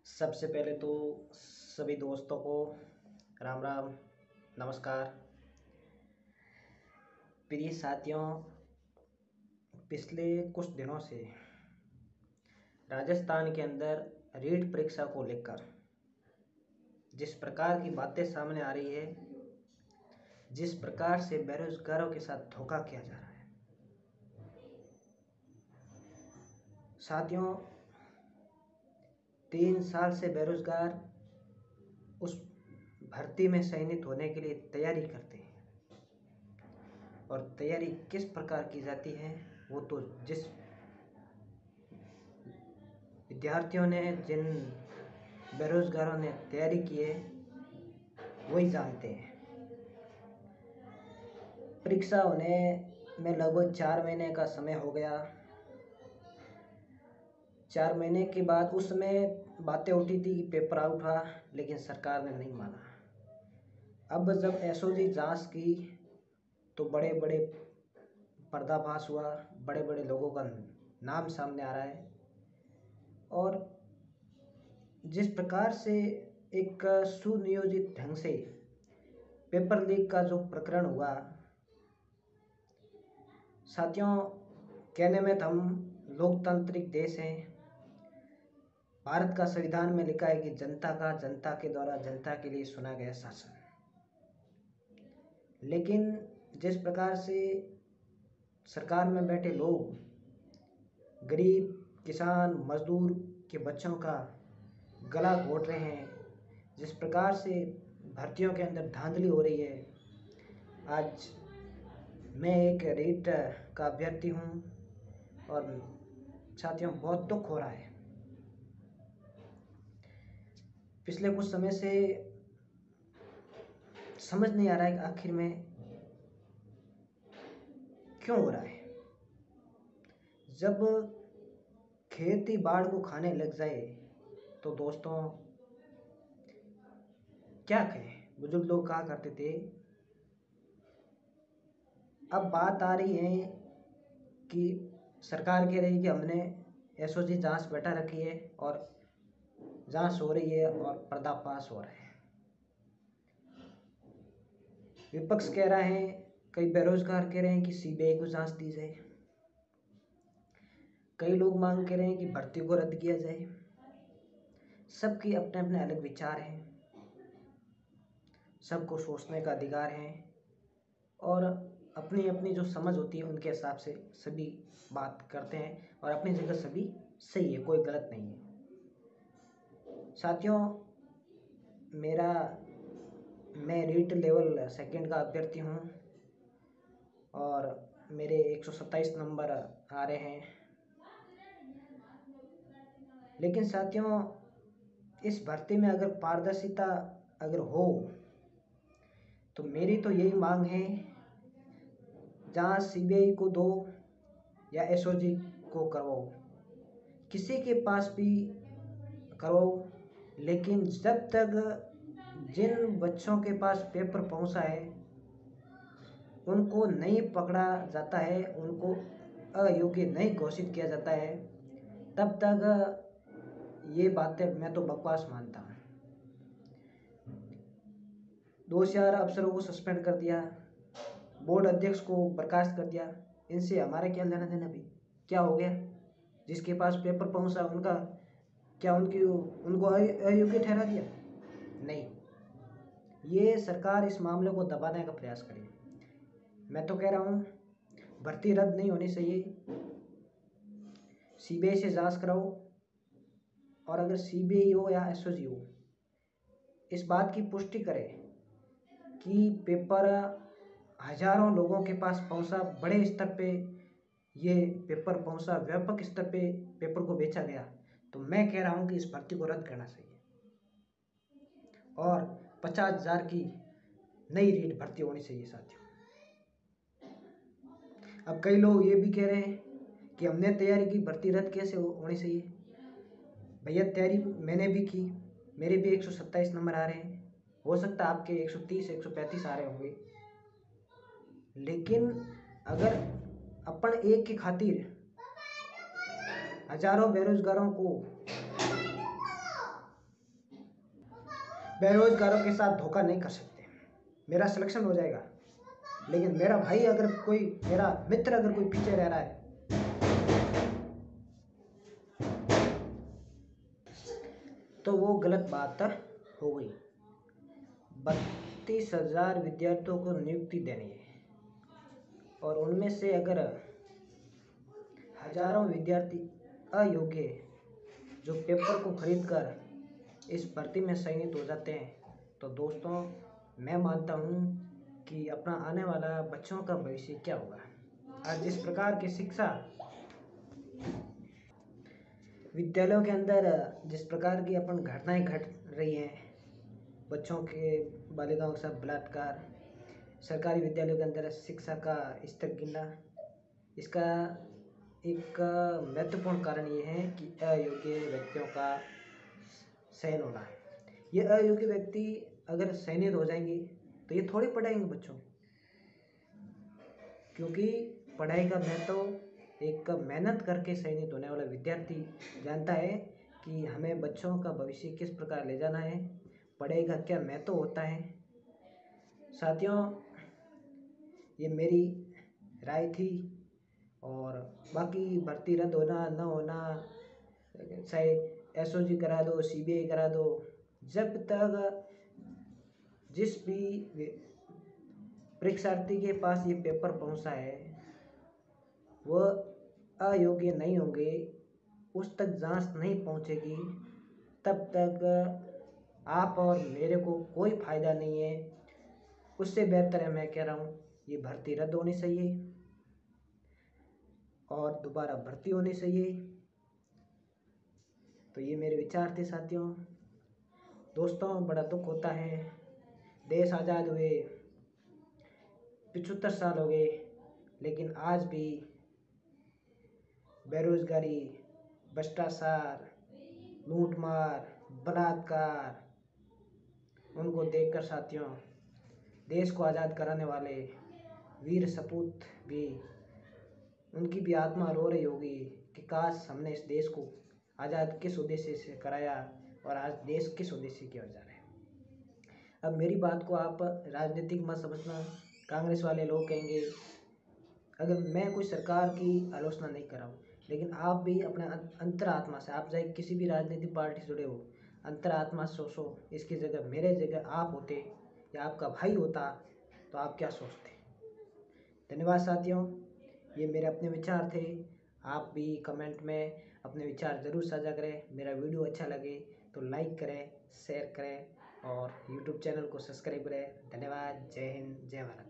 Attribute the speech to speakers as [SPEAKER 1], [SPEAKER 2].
[SPEAKER 1] सबसे पहले तो सभी दोस्तों को राम राम, नमस्कार। प्रिय साथियों, पिछले कुछ दिनों से राजस्थान के अंदर रीट परीक्षा को लेकर जिस प्रकार की बातें सामने आ रही है, जिस प्रकार से बेरोजगारों के साथ धोखा किया जा रहा है, साथियों 3 साल से बेरोजगार उस भर्ती में चयनित होने के लिए तैयारी करते हैं। और तैयारी किस प्रकार की जाती है वो तो जिस विद्यार्थियों ने, जिन बेरोजगारों ने तैयारी की है वही जानते हैं। परीक्षा होने में लगभग 4 महीने का समय हो गया। 4 महीने के बाद उस समय बातें उठी थी कि पेपर आउट हुआ, लेकिन सरकार ने नहीं माना। अब जब एसओजी जांच की तो बड़े बड़े पर्दाफाश हुआ, बड़े बड़े लोगों का नाम सामने आ रहा है। और जिस प्रकार से एक सुनियोजित ढंग से पेपर लीक का जो प्रकरण हुआ, साथियों कहने में तो हम लोकतांत्रिक देश हैं। भारत का संविधान में लिखा है कि जनता का, जनता के द्वारा, जनता के लिए चुना गया शासन। लेकिन जिस प्रकार से सरकार में बैठे लोग गरीब, किसान, मजदूर के बच्चों का गला घोट रहे हैं, जिस प्रकार से भर्तियों के अंदर धांधली हो रही है। आज मैं एक रीट का अभ्यर्थी हूँ और साथियों बहुत दुख हो रहा है। पिछले कुछ समय से समझ नहीं आ रहा है कि आखिर में क्यों हो रहा है। जब खेती बाढ़ को खाने लग जाए तो दोस्तों क्या कहें, बुजुर्ग लोग कहा करते थे। अब बात आ रही है कि सरकार कह रही है कि हमने एसओजी जांच बैठा रखी है और जांच हो रही है और पर्दाफाश हो रहा है। विपक्ष कह रहा है, कई बेरोजगार कह रहे हैं कि सीबीआई को जांच दी जाए। कई लोग मांग कर रहे हैं कि भर्ती को रद्द किया जाए। सबके अपने अपने अलग विचार हैं, सबको सोचने का अधिकार है और अपनी अपनी जो समझ होती है उनके हिसाब से सभी बात करते हैं और अपनी जगह सभी सही है, कोई गलत नहीं है। साथियों मैं रीट लेवल 2 का अभ्यर्थी हूँ और मेरे 127 नंबर आ रहे हैं। लेकिन साथियों इस भर्ती में अगर पारदर्शिता अगर हो तो मेरी तो यही मांग है, जहाँ सीबीआई को दो या एसओजी को करवाओ, किसी के पास भी करवाओ। लेकिन जब तक जिन बच्चों के पास पेपर पहुंचा है उनको नहीं पकड़ा जाता है, उनको अयोग्य नहीं घोषित किया जाता है, तब तक ये बातें मैं तो बकवास मानता हूँ। 2 अफसरों को सस्पेंड कर दिया, बोर्ड अध्यक्ष को बर्खास्त कर दिया। इनसे हमारा क्या लेना देना भी? क्या हो गया? जिसके पास पेपर पहुंचा उनका क्या उनको अयोग्य ठहरा दिया? नहीं। ये सरकार इस मामले को दबाने का प्रयास करे। मैं तो कह रहा हूँ भर्ती रद्द नहीं होनी चाहिए, सीबीआई से जांच कराओ। और अगर सीबीआई हो या एसओजी हो, इस बात की पुष्टि करे कि पेपर हजारों लोगों के पास पहुंचा, बड़े स्तर पे ये पेपर पहुंचा, व्यापक स्तर पे पेपर को बेचा गया। तो मैं कह रहा हूं कि इस भर्ती को रद्द करना चाहिए और 50,000 की नई रीट भर्ती होनी चाहिए। साथियों अब कई लोग ये भी कह रहे हैं कि हमने तैयारी की, भर्ती रद्द कैसे होनी चाहिए? भैया तैयारी मैंने भी की, मेरे भी 127 नंबर आ रहे हैं, हो सकता है आपके 130 135 आ रहे होंगे। लेकिन अगर अपन एक की खातिर हजारों बेरोजगारों को बेरोजगारों के साथ धोखा नहीं कर सकते। मेरा सिलेक्शन हो जाएगा, लेकिन मेरा भाई अगर कोई, मेरा मित्र अगर कोई पीछे रह रहा है तो वो गलत बात हो गई। 32,000 विद्यार्थियों को नियुक्ति देनी है और उनमें से अगर हजारों विद्यार्थी अयोग्य जो पेपर को खरीदकर इस भर्ती में चयनित हो जाते हैं, तो दोस्तों मैं मानता हूँ कि अपना आने वाला बच्चों का भविष्य क्या होगा। आज जिस प्रकार की शिक्षा विद्यालयों के अंदर, जिस प्रकार की अपन घटनाएं घट रही हैं, बच्चों के, बालिकाओं के साथ बलात्कार, सरकारी विद्यालयों के अंदर शिक्षा का स्तर गिरना, इसका एक महत्वपूर्ण कारण ये है कि अयोग्य व्यक्तियों का चयन होना। ये अयोग्य व्यक्ति अगर चयनित हो जाएंगे तो ये थोड़ी पढ़ाएंगे बच्चों, क्योंकि पढ़ाई का महत्व एक मेहनत करके चयनित होने वाला विद्यार्थी जानता है कि हमें बच्चों का भविष्य किस प्रकार ले जाना है, पढ़ाई का क्या महत्व होता है। साथियों, ये मेरी राय थी, और बाकी भर्ती रद्द होना न होना, चाहे एसओजी करा दो, सीबीआई करा दो, जब तक जिस भी परीक्षार्थी के पास ये पेपर पहुंचा है वह अयोग्य नहीं होंगे, उस तक जांच नहीं पहुंचेगी, तब तक आप और मेरे को कोई फ़ायदा नहीं है। उससे बेहतर है, मैं कह रहा हूँ, ये भर्ती रद्द होनी चाहिए और दोबारा भर्ती होनी चाहिए। तो ये मेरे विचार थे साथियों। दोस्तों, बड़ा दुख होता है, देश आज़ाद हुए 75 साल हो गए, लेकिन आज भी बेरोजगारी, भ्रष्टाचार, लूटमार, बलात्कार, उनको देखकर साथियों, देश को आज़ाद कराने वाले वीर सपूत भी, उनकी भी आत्मा रो रही होगी कि काश हमने इस देश को आज़ाद किस उद्देश्य से कराया और आज देश किस उद्देश्य की ओर जा रहा है। अब मेरी बात को आप राजनीतिक मत समझना। कांग्रेस वाले लोग कहेंगे, अगर मैं कोई सरकार की आलोचना नहीं कर रहा हूँ, लेकिन आप भी अपने अंतरात्मा से, आप चाहे किसी भी राजनीतिक पार्टी से जुड़े हो, अंतरात्मा से सोचो, इसकी जगह मेरे जगह आप होते या आपका भाई होता तो आप क्या सोचते। धन्यवाद साथियों, ये मेरे अपने विचार थे। आप भी कमेंट में अपने विचार ज़रूर साझा करें। मेरा वीडियो अच्छा लगे तो लाइक करें, शेयर करें और यूट्यूब चैनल को सब्सक्राइब करें। धन्यवाद। जय हिंद, जय भारत।